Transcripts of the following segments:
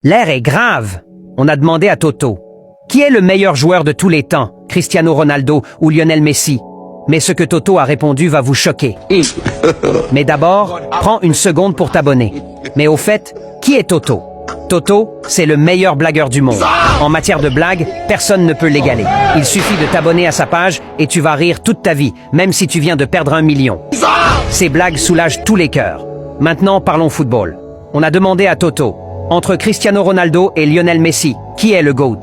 L'air est grave. On a demandé à Toto. Qui est le meilleur joueur de tous les temps, Cristiano Ronaldo ou Lionel Messi? Mais ce que Toto a répondu va vous choquer. Mais d'abord, prends une seconde pour t'abonner. Mais au fait, qui est Toto? Toto, c'est le meilleur blagueur du monde. En matière de blagues, personne ne peut l'égaler. Il suffit de t'abonner à sa page et tu vas rire toute ta vie, même si tu viens de perdre 1 million. Ses blagues soulagent tous les cœurs. Maintenant, parlons football. On a demandé à Toto, entre Cristiano Ronaldo et Lionel Messi, qui est le GOAT?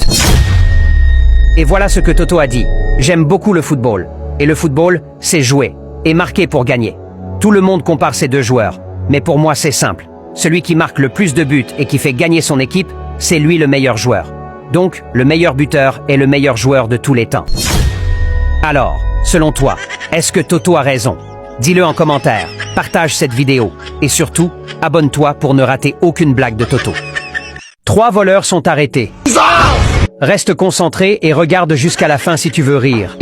Et voilà ce que Toto a dit. J'aime beaucoup le football. Et le football, c'est jouer et marquer pour gagner. Tout le monde compare ces deux joueurs. Mais pour moi, c'est simple. Celui qui marque le plus de buts et qui fait gagner son équipe, c'est lui le meilleur joueur. Donc, le meilleur buteur est le meilleur joueur de tous les temps. Alors, selon toi, est-ce que Toto a raison? Dis-le en commentaire, partage cette vidéo et surtout, abonne-toi pour ne rater aucune blague de Toto. 3 voleurs sont arrêtés. Reste concentré et regarde jusqu'à la fin si tu veux rire.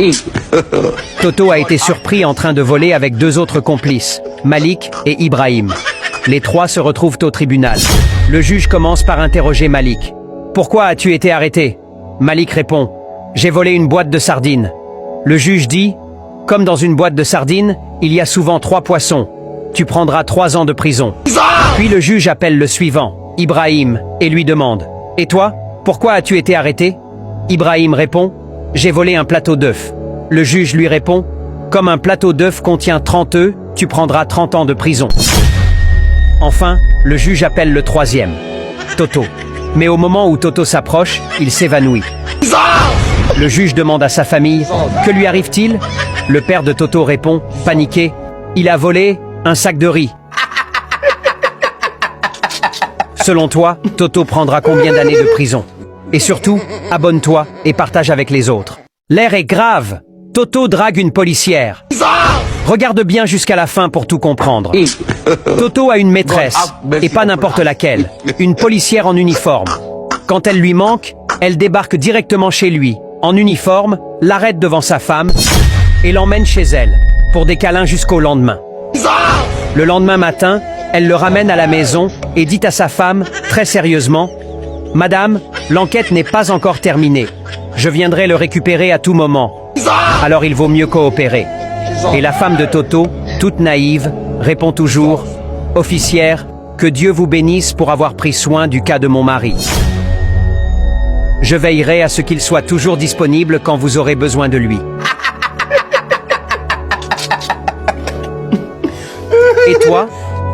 Toto a été surpris en train de voler avec 2 autres complices, Malik et Ibrahim. Les 3 se retrouvent au tribunal. Le juge commence par interroger Malik. « Pourquoi as-tu été arrêté ?» Malik répond « J'ai volé une boîte de sardines. » Le juge dit « Comme dans une boîte de sardines, il y a souvent 3 poissons. Tu prendras 3 ans de prison. » Puis le juge appelle le suivant, Ibrahim, et lui demande « Et toi, pourquoi as-tu été arrêté ?» Ibrahim répond « J'ai volé un plateau d'œufs. » Le juge lui répond « Comme un plateau d'œufs contient 30 œufs, tu prendras 30 ans de prison. » Enfin, le juge appelle le 3e, Toto. Mais au moment où Toto s'approche, il s'évanouit. Le juge demande à sa famille « Que lui arrive-t-il » Le père de Toto répond, paniqué « Il a volé un sac de riz. » Selon toi, Toto prendra combien d'années de prison? Et surtout, abonne-toi et partage avec les autres. L'air est grave. Toto drague une policière. Regarde bien jusqu'à la fin pour tout comprendre. Toto a une maîtresse, et pas n'importe laquelle, une policière en uniforme. Quand elle lui manque, elle débarque directement chez lui, en uniforme, l'arrête devant sa femme, et l'emmène chez elle, pour des câlins jusqu'au lendemain. Le lendemain matin, elle le ramène à la maison et dit à sa femme, très sérieusement, « Madame, l'enquête n'est pas encore terminée. Je viendrai le récupérer à tout moment. Alors il vaut mieux coopérer. » Et la femme de Toto, toute naïve, répond toujours « Officière, que Dieu vous bénisse pour avoir pris soin du cas de mon mari. Je veillerai à ce qu'il soit toujours disponible quand vous aurez besoin de lui. » Et toi,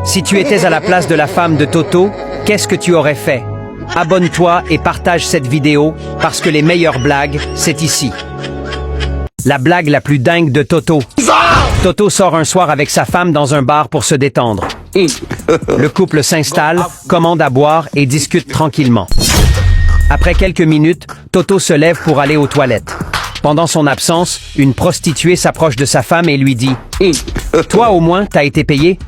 si tu étais à la place de la femme de Toto, qu'est-ce que tu aurais fait? Abonne-toi et partage cette vidéo, parce que les meilleures blagues, c'est ici. La blague la plus dingue de Toto. Toto sort un soir avec sa femme dans un bar pour se détendre. Le couple s'installe, commande à boire et discute tranquillement. Après quelques minutes, Toto se lève pour aller aux toilettes. Pendant son absence, une prostituée s'approche de sa femme et lui dit « Toi au moins, t'as été payé ?»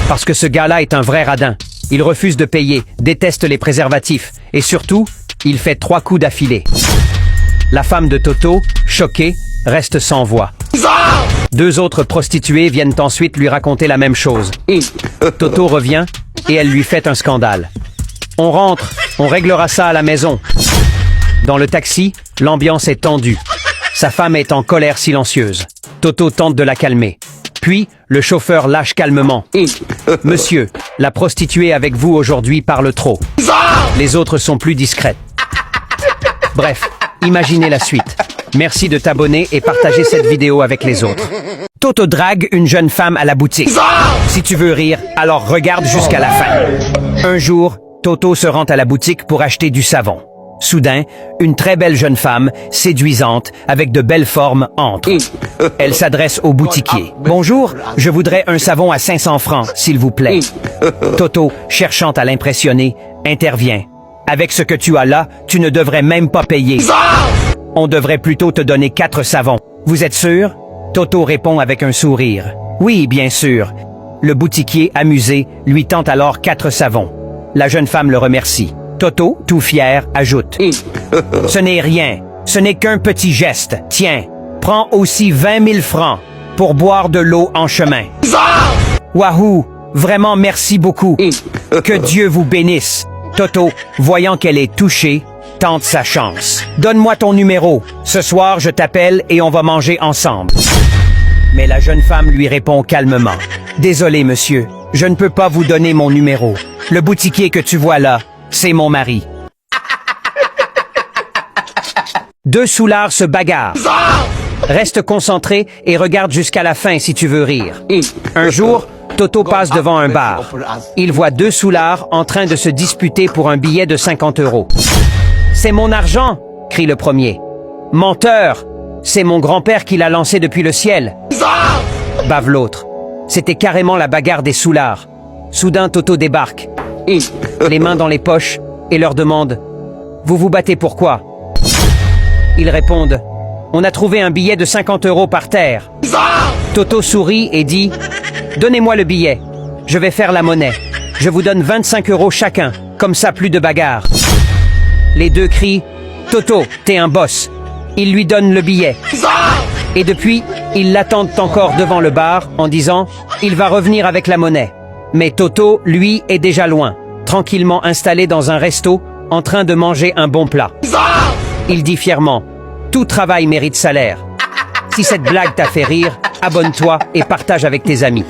Parce que ce gars-là est un vrai radin. Il refuse de payer, déteste les préservatifs et surtout, il fait 3 coups d'affilée. La femme de Toto, choquée, reste sans voix. 2 autres prostituées viennent ensuite lui raconter la même chose. Toto revient et elle lui fait un scandale. On rentre, on réglera ça à la maison. Dans le taxi, l'ambiance est tendue. Sa femme est en colère silencieuse. Toto tente de la calmer. Puis, le chauffeur lâche calmement. « Monsieur, la prostituée avec vous aujourd'hui parle trop. Les autres sont plus discrètes. » Bref, imaginez la suite. Merci de t'abonner et partager cette vidéo avec les autres. Toto drague une jeune femme à la boutique. Si tu veux rire, alors regarde jusqu'à la fin. Un jour, Toto se rend à la boutique pour acheter du savon. Soudain, une très belle jeune femme, séduisante, avec de belles formes, entre. Elle s'adresse au boutiquier. « Bonjour, je voudrais un savon à 500 francs, s'il vous plaît. » Toto, cherchant à l'impressionner, intervient. « Avec ce que tu as là, tu ne devrais même pas payer. On devrait plutôt te donner 4 savons. Vous êtes sûr? » Toto répond avec un sourire. « Oui, bien sûr. » Le boutiquier, amusé, lui tend alors 4 savons. La jeune femme le remercie. Toto, tout fier, ajoute « Ce n'est rien, ce n'est qu'un petit geste. Tiens, prends aussi 20 000 francs pour boire de l'eau en chemin. » Wahou! Vraiment merci beaucoup. Que Dieu vous bénisse. Toto, voyant qu'elle est touchée, tente sa chance. Donne-moi ton numéro. Ce soir, je t'appelle et on va manger ensemble. Mais la jeune femme lui répond calmement. Désolé, monsieur, je ne peux pas vous donner mon numéro. Le boutiquier que tu vois là, c'est mon mari. Deux soulards se bagarrent. Reste concentré et regarde jusqu'à la fin si tu veux rire. Un jour, Toto passe devant un bar. Il voit deux soulards en train de se disputer pour un billet de 50 €. « C'est mon argent !» crie le premier. « Menteur ! C'est mon grand-père qui l'a lancé depuis le ciel !» bave l'autre. C'était carrément la bagarre des soulards. Soudain, Toto débarque, les mains dans les poches, et leur demande « Vous vous battez pourquoi ?» Ils répondent « On a trouvé un billet de 50 € par terre. » Toto sourit et dit « Donnez-moi le billet. Je vais faire la monnaie. Je vous donne 25 € chacun. Comme ça, plus de bagarre. » Les deux crient « Toto, t'es un boss. » Ils lui donnent le billet. Et depuis, ils l'attendent encore devant le bar en disant « Il va revenir avec la monnaie. » Mais Toto, lui, est déjà loin, tranquillement installé dans un resto, en train de manger un bon plat. Il dit fièrement « Tout travail mérite salaire. » Si cette blague t'a fait rire, abonne-toi et partage avec tes amis.